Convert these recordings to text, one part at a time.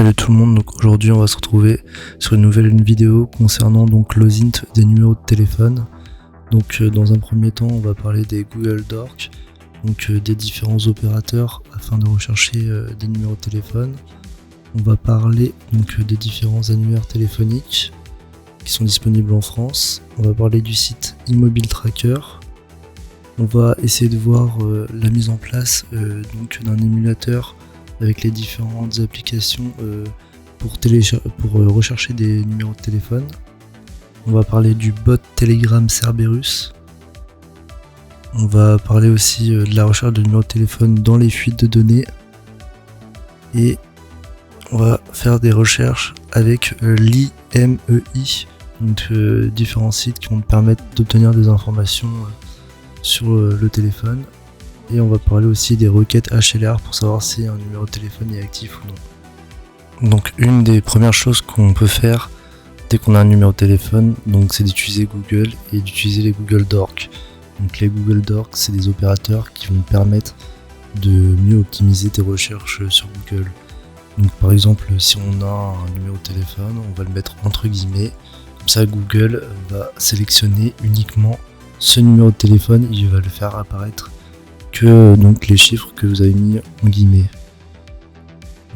Salut tout le monde, donc aujourd'hui on va se retrouver sur une nouvelle vidéo concernant donc l'OSINT des numéros de téléphone. Donc dans un premier temps on va parler des Google Dork, donc des différents opérateurs afin de rechercher des numéros de téléphone. On va parler donc des différents annuaires téléphoniques qui sont disponibles en France. On va parler du site Immobile Tracker. On va essayer de voir la mise en place donc d'un émulateur avec les différentes applications pour rechercher des numéros de téléphone. On va parler du bot Telegram Cerberus. On va parler aussi de la recherche de numéros de téléphone dans les fuites de données. Et on va faire des recherches avec l'IMEI, donc différents sites qui vont te permettre d'obtenir des informations sur le téléphone. Et on va parler aussi des requêtes HLR pour savoir si un numéro de téléphone est actif ou non. Donc une des premières choses qu'on peut faire dès qu'on a un numéro de téléphone, donc c'est d'utiliser Google et d'utiliser les Google Dork. Donc les Google Dork, c'est des opérateurs qui vont permettre de mieux optimiser tes recherches sur Google. Donc par exemple, si on a un numéro de téléphone, on va le mettre entre guillemets. Comme ça, Google va sélectionner uniquement ce numéro de téléphone, il va le faire apparaître que donc les chiffres que vous avez mis en guillemets.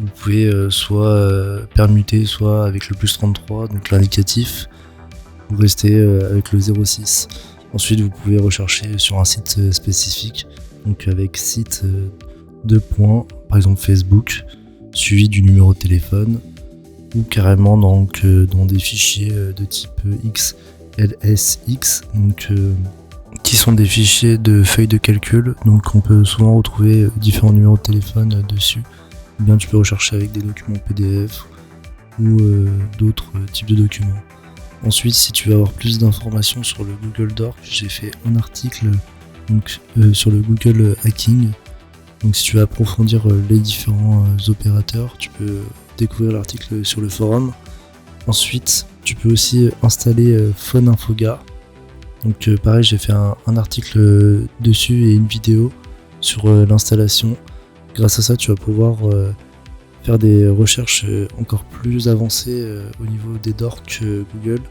Vous pouvez soit permuter, soit avec le +33, donc l'indicatif, vous restez avec le 06. Ensuite vous pouvez rechercher sur un site spécifique, donc avec site de points, par exemple Facebook, suivi du numéro de téléphone, ou carrément donc dans des fichiers de type XLSX, donc qui sont des fichiers de feuilles de calcul, donc on peut souvent retrouver différents numéros de téléphone dessus. Ou bien tu peux rechercher avec des documents PDF ou d'autres types de documents. Ensuite, si tu veux avoir plus d'informations sur le Google Dork, j'ai fait un article donc, sur le Google Hacking. Donc si tu veux approfondir les différents opérateurs, tu peux découvrir l'article sur le forum. Ensuite, tu peux aussi installer PhoneInfoga. Donc pareil, j'ai fait un article dessus et une vidéo sur l'installation. Grâce à ça, tu vas pouvoir faire des recherches encore plus avancées au niveau des dorks Google.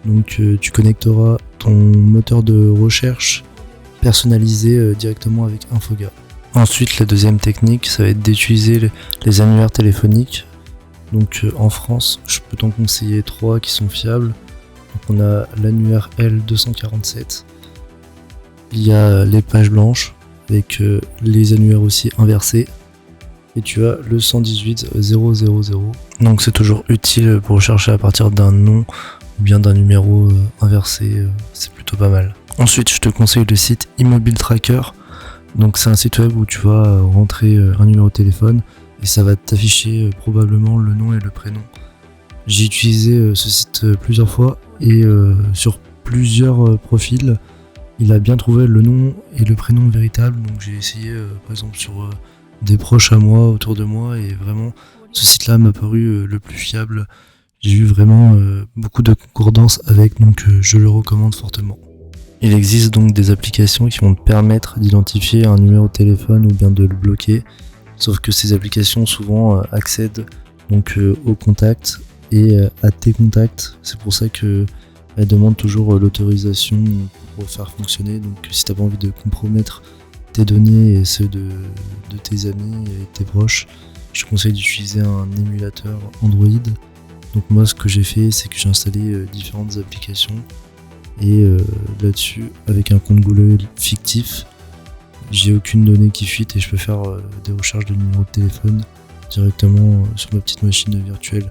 Donc tu connecteras ton moteur de recherche personnalisé directement avec Infoga. Ensuite, la deuxième technique, ça va être d'utiliser les annuaires téléphoniques. Donc en France, je peux t'en conseiller 3 qui sont fiables. Donc on a l'annuaire L247, il y a les pages blanches avec les annuaires aussi inversés, et tu as le 118000. Donc c'est toujours utile pour rechercher à partir d'un nom ou bien d'un numéro inversé, c'est plutôt pas mal. Ensuite je te conseille le site Immobile Tracker. Donc c'est un site web où tu vas rentrer un numéro de téléphone et ça va t'afficher probablement le nom et le prénom. J'ai utilisé ce site plusieurs fois et sur plusieurs profils, il a bien trouvé le nom et le prénom véritable. Donc j'ai essayé par exemple sur des proches à moi, autour de moi, et vraiment ce site-là m'a paru le plus fiable. J'ai eu vraiment beaucoup de concordance avec, donc je le recommande fortement. Il existe donc des applications qui vont te permettre d'identifier un numéro de téléphone ou bien de le bloquer. Sauf que ces applications souvent accèdent donc aux contacts et à tes contacts. C'est pour ça que elle demande toujours l'autorisation pour faire fonctionner. Donc si t'as pas envie de compromettre tes données et ceux de tes amis et tes proches, je te conseille d'utiliser un émulateur Android. Donc moi ce que j'ai fait, c'est que j'ai installé différentes applications et là-dessus avec un compte Google fictif, j'ai aucune donnée qui fuite et je peux faire des recherches de numéros de téléphone directement sur ma petite machine virtuelle.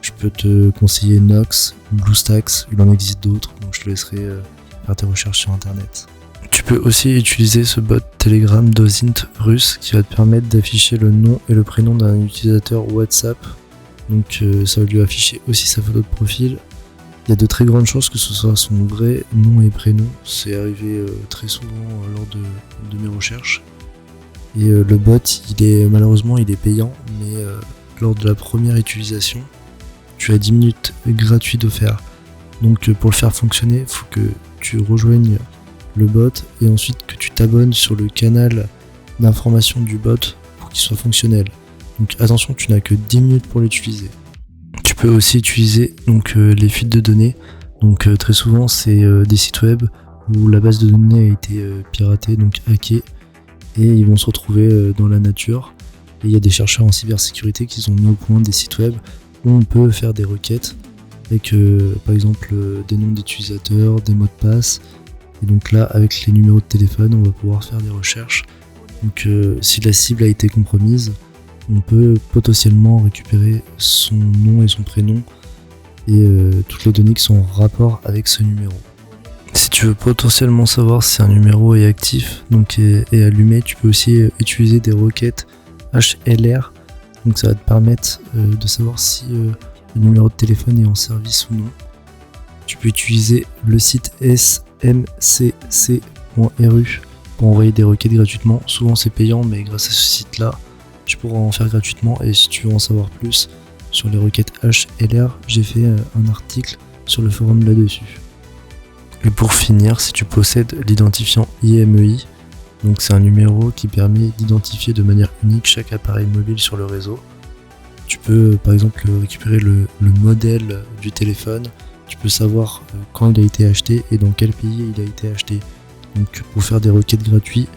Je peux te conseiller Nox, BlueStacks, il en existe d'autres, donc je te laisserai faire tes recherches sur internet. Tu peux aussi utiliser ce bot Telegram d'OSINT russe qui va te permettre d'afficher le nom et le prénom d'un utilisateur WhatsApp. Donc ça va lui afficher aussi sa photo de profil. Il y a de très grandes chances que ce soit son vrai nom et prénom. C'est arrivé très souvent lors de mes recherches. Et le bot, malheureusement il est payant, mais lors de la première utilisation, tu as 10 minutes gratuits d'offert. Donc pour le faire fonctionner, il faut que tu rejoignes le bot et ensuite que tu t'abonnes sur le canal d'information du bot pour qu'il soit fonctionnel. Donc attention, tu n'as que 10 minutes pour l'utiliser. Tu peux aussi utiliser donc les fuites de données. Donc très souvent c'est des sites web où la base de données a été piratée, donc hackée, et ils vont se retrouver dans la nature. Et il y a des chercheurs en cybersécurité qui ont mis au point des sites web où on peut faire des requêtes avec par exemple des noms d'utilisateurs, des mots de passe. Et donc là, avec les numéros de téléphone, on va pouvoir faire des recherches. Donc si la cible a été compromise, on peut potentiellement récupérer son nom et son prénom et toutes les données qui sont en rapport avec ce numéro. Si tu veux potentiellement savoir si un numéro est actif donc est allumé, tu peux aussi utiliser des requêtes HLR. Donc ça va te permettre de savoir si le numéro de téléphone est en service ou non. Tu peux utiliser le site smcc.ru pour envoyer des requêtes gratuitement. Souvent c'est payant, mais grâce à ce site là, tu pourras en faire gratuitement. Et si tu veux en savoir plus sur les requêtes HLR, j'ai fait un article sur le forum là-dessus. Et pour finir, si tu possèdes l'identifiant IMEI, donc c'est un numéro qui permet d'identifier de manière unique chaque appareil mobile sur le réseau. Tu peux par exemple récupérer le modèle du téléphone, tu peux savoir quand il a été acheté et dans quel pays il a été acheté. Donc pour faire des requêtes gratuites,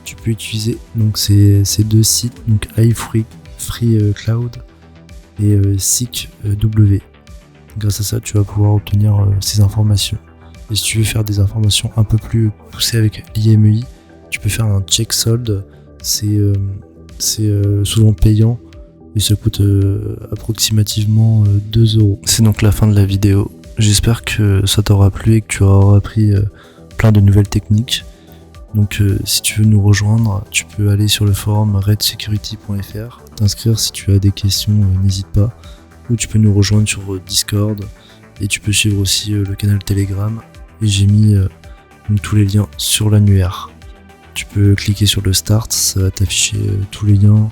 tu peux utiliser donc ces deux sites, donc iFreeCloud et SeekW. Grâce à ça, tu vas pouvoir obtenir ces informations. Et si tu veux faire des informations un peu plus poussées avec l'IMEI, tu peux faire un check solde. C'est souvent payant et ça coûte approximativement 2€. C'est donc la fin de la vidéo. J'espère que ça t'aura plu et que tu auras appris plein de nouvelles techniques. Donc si tu veux nous rejoindre, tu peux aller sur le forum redsecurity.fr, t'inscrire si tu as des questions, n'hésite pas. Ou tu peux nous rejoindre sur Discord et tu peux suivre aussi le canal Telegram. Et j'ai mis tous les liens sur l'annuaire. Tu peux cliquer sur le start, ça va t'afficher tous les liens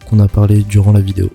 qu'on a parlé durant la vidéo.